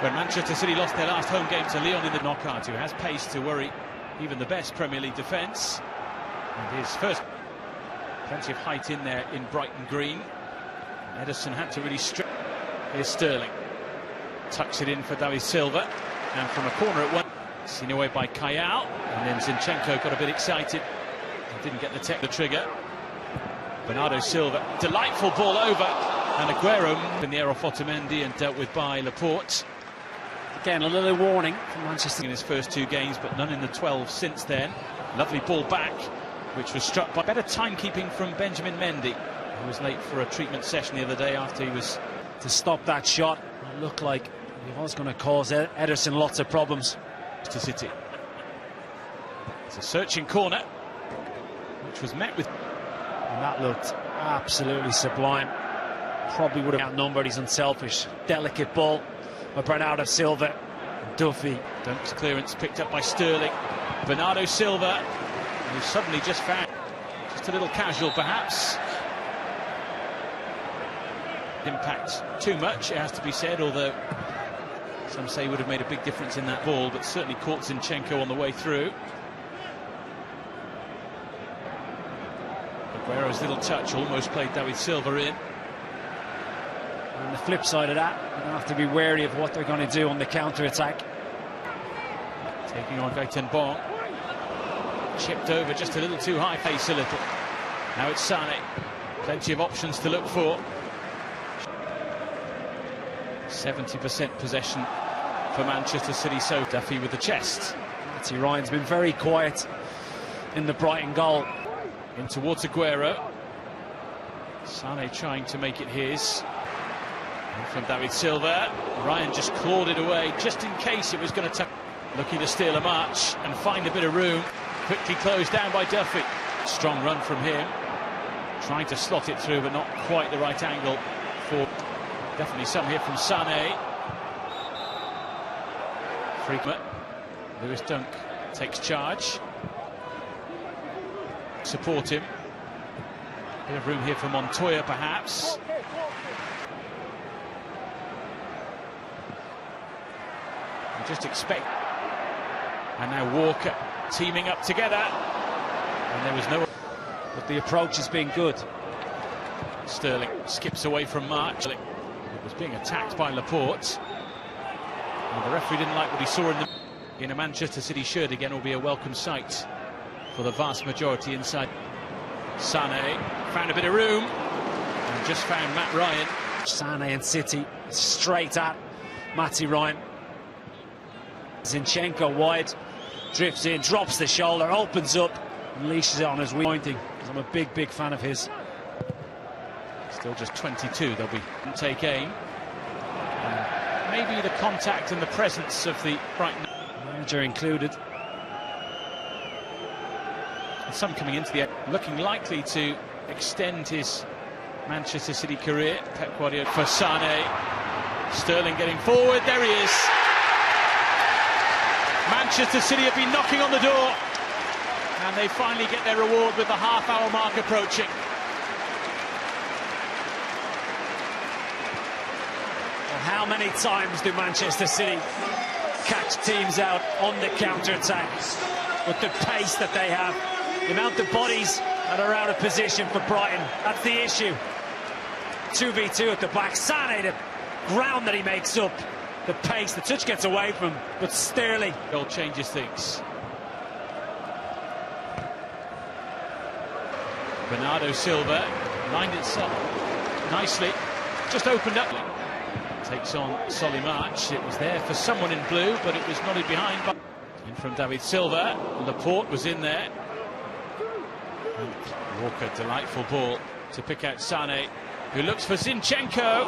When Manchester City lost their last home game to Lyon in the knockout, who has pace to worry even the best Premier League defence. And his first, plenty of height in there in Brighton Green. Ederson had to really strip. Here's Sterling. Tucks it in for David Silva. And from a corner at one, seen away by Kayal. And then Zinchenko got a bit excited. Didn't get the trigger. Bernardo Silva, delightful ball over. And Aguero in the air off Otamendi and dealt with by Laporte. Again, a little warning from Manchester in his first 2 games, but none in the 12 since then. Lovely ball back, which was struck by better timekeeping from Benjamin Mendy, who was late for a treatment session the other day after he was to stop that shot. It looked like he was going to cause Ederson lots of problems. To City. It's a searching corner, which was met with. And that looked absolutely sublime. Probably would have outnumbered. He's unselfish. Delicate ball by Bernardo Silva. Duffy. Dunk's clearance picked up by Sterling. Bernardo Silva, who suddenly just found. Just a little casual, perhaps. Impact too much, it has to be said, although some say would have made a big difference in that ball, but certainly caught Zinchenko on the way through. Aguero's little touch almost played David Silva in. On the flip side of that, you're going to have to be wary of what they're going to do on the counter-attack. Taking on Ghighton. Chipped over just a little too high, pace a little. Now it's Sané. Plenty of options to look for. 70% possession for Manchester City, so Duffy with the chest. Matty Ryan's been very quiet in the Brighton goal. In towards Aguero. Sané trying to make it his. And from David Silva. Ryan just clawed it away just in case it was going to touch. Looking to steal a march and find a bit of room. Quickly closed down by Duffy. Strong run from him. Trying to slot it through, but not quite the right angle for. Definitely some here from Sané. Frequent. Lewis Dunk takes charge. Support him. Bit of room here for Montoya, perhaps. You just expect. And now Walker teaming up together. And there was no. But the approach has been good. Sterling skips away from March. Was being attacked by Laporte. And the referee didn't like what he saw in a Manchester City shirt. Again, will be a welcome sight for the vast majority inside. Sané found a bit of room and just found Matt Ryan. Sané and City straight at Matty Ryan. Zinchenko wide, drifts in, drops the shoulder, opens up, unleashes it on his wing. Pointing, because I'm a big fan of his. Still just 22, they'll be take aim. Maybe the contact and the presence of the Brighton manager included. And some coming into the looking likely to extend his Manchester City career. Pep Guardiola for Sané. Sterling getting forward, there he is. Manchester City have been knocking on the door, and they finally get their reward with the half-hour mark approaching. How many times do Manchester City catch teams out on the counter-attack with the pace that they have? The amount of bodies that are out of position for Brighton, that's the issue. 2v2 at the back. Sané, the ground that he makes up, the pace, the touch gets away from him, but Sterling. Goal changes things. Bernardo Silva lined itself nicely, just opened up. Takes on Solly March. It was there for someone in blue, but it was nodded behind. In from David Silva. Laporte was in there. And Walker, delightful ball to pick out Sané, who looks for Zinchenko.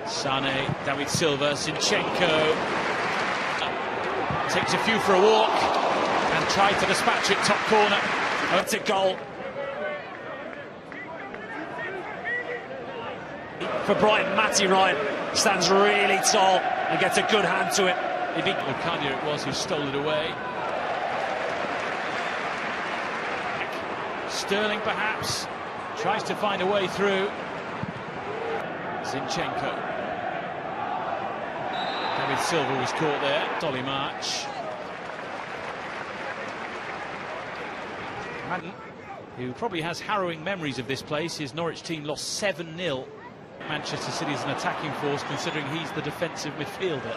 Sané, David Silva, Zinchenko. Takes a few for a walk and tried to dispatch it top corner. That's a goal for Brighton. Matty Ryan stands really tall and gets a good hand to it. Lucadia it was who stole it away. Sterling perhaps tries to find a way through. Zinchenko. David Silva was caught there. Dolly March. Who probably has harrowing memories of this place. His Norwich team lost 7-0. Manchester City is an attacking force, considering he's the defensive midfielder.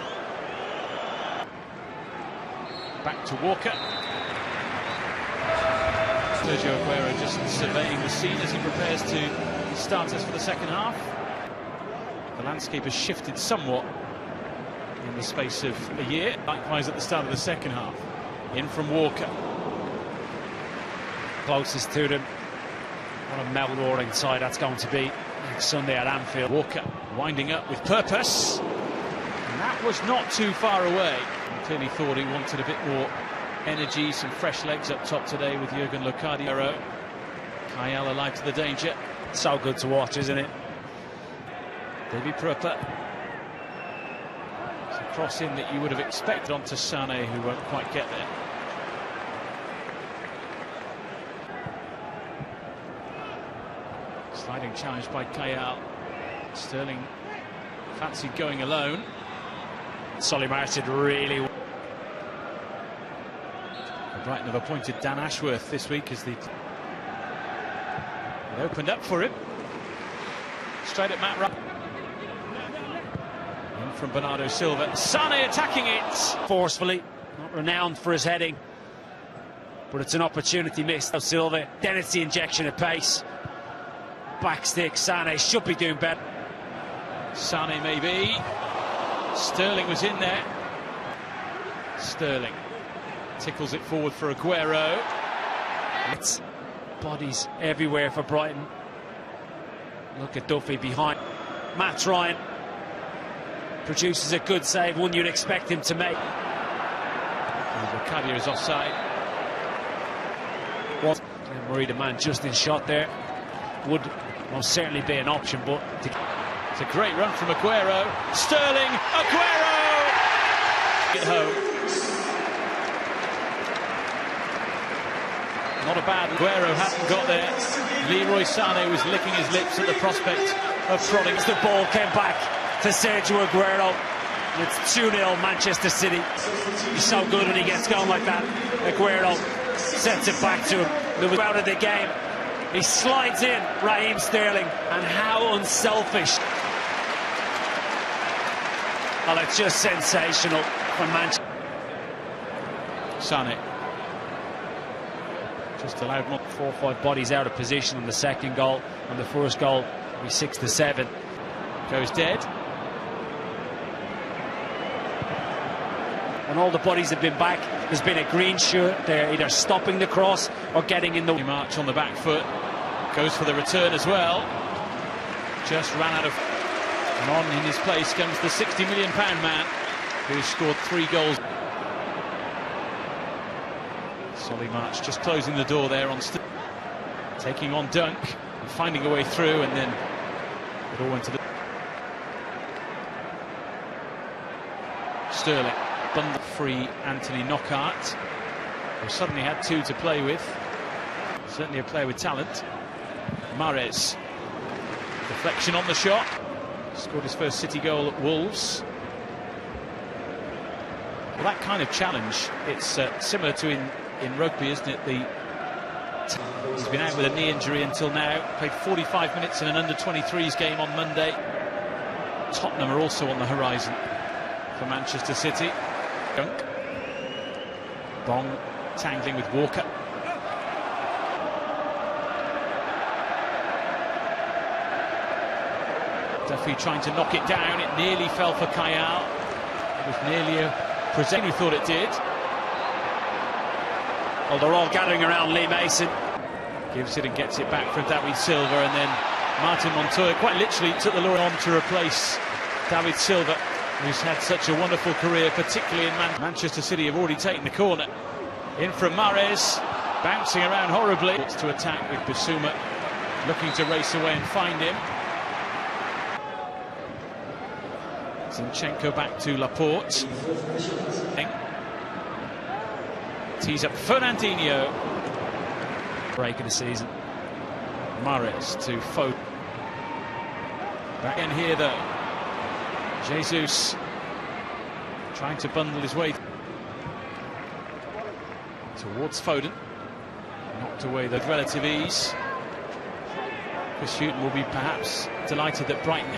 Back to Walker. Sergio Aguero just surveying the scene as he prepares to start us for the second half. The landscape has shifted somewhat in the space of a year. Likewise at the start of the second half. In from Walker. Closest to them. What a mouth-watering side that's going to be next Sunday at Anfield. Walker winding up with purpose. And that was not too far away. He clearly thought he wanted a bit more energy, some fresh legs up top today with Jurgen Locadio. Kyle alive to the danger. So good to watch, isn't it? David Pröpper. It's a cross in that you would have expected onto Sané, who won't quite get there. Sliding challenge by Kyle. Sterling fancied going alone. Solly March did really well. Brighton have appointed Dan Ashworth this week as the... It opened up for him. Straight at Matt Ryan. In from Bernardo Silva. Sané attacking it. Forcefully. Not renowned for his heading. But it's an opportunity missed. Silva. Then it's the injection of pace. Back stick. Sané should be doing better. Sané maybe. Sterling was in there. Sterling tickles it forward for Aguero. It's bodies everywhere for Brighton. Look at Duffy behind. Matt Ryan produces a good save, one you'd expect him to make. Locadio is offside. Murray, the man just in shot there, would most certainly be an option, but it's a great run from Aguero. Sterling, Aguero! Get home. Not a bad Aguero hadn't got there. Leroy Sané was licking his lips at the prospect of prodding. The ball came back to Sergio Aguero. It's 2-0 Manchester City. He's so good when he gets going like that. Aguero sets it back to him. Out of the game. He slides in Raheem Sterling, and how unselfish. Well, it's just sensational from Manchester. Sané. Just allowed 4 or 5 bodies out of position on the second goal. On the first goal, it'll be 6-7. Goes dead. And all the bodies have been back. There's been a green shirt. They're either stopping the cross or getting in the... March on the back foot. Goes for the return as well. Just ran out of... And on in his place comes the £60 million man, who scored 3 goals. Solly March just closing the door there on... Taking on Dunk and finding a way through, and then it all went to the... Sterling. Bundle free Anthony Knockaert, who suddenly had 2 to play with. Certainly a player with talent. Mahrez. Deflection on the shot. Scored his first City goal at Wolves. Well, that kind of challenge, it's similar to in rugby, isn't it? He's been out with a knee injury until now. Played 45 minutes in an under-23s game on Monday. Tottenham are also on the horizon for Manchester City. Dunk. Bong tangling with Walker. Duffy trying to knock it down. It nearly fell for Kyle. It was nearly a present who thought it did. Well, they're all gathering around Lee Mason. Gives it and gets it back from David Silva, and then Martin Montoya quite literally took the lure on to replace David Silva, who's had such a wonderful career, particularly in Manchester City. Have already taken the corner. In from Mahrez, bouncing around horribly. Wants to attack with Bissouma, looking to race away and find him. Zinchenko back to Laporte. Tees up Fernandinho. Break of the season. Mahrez to Foden. Back in here though. Jesus trying to bundle his way towards Foden. Knocked away with relative ease. Chris Hughton will be perhaps delighted that Brighton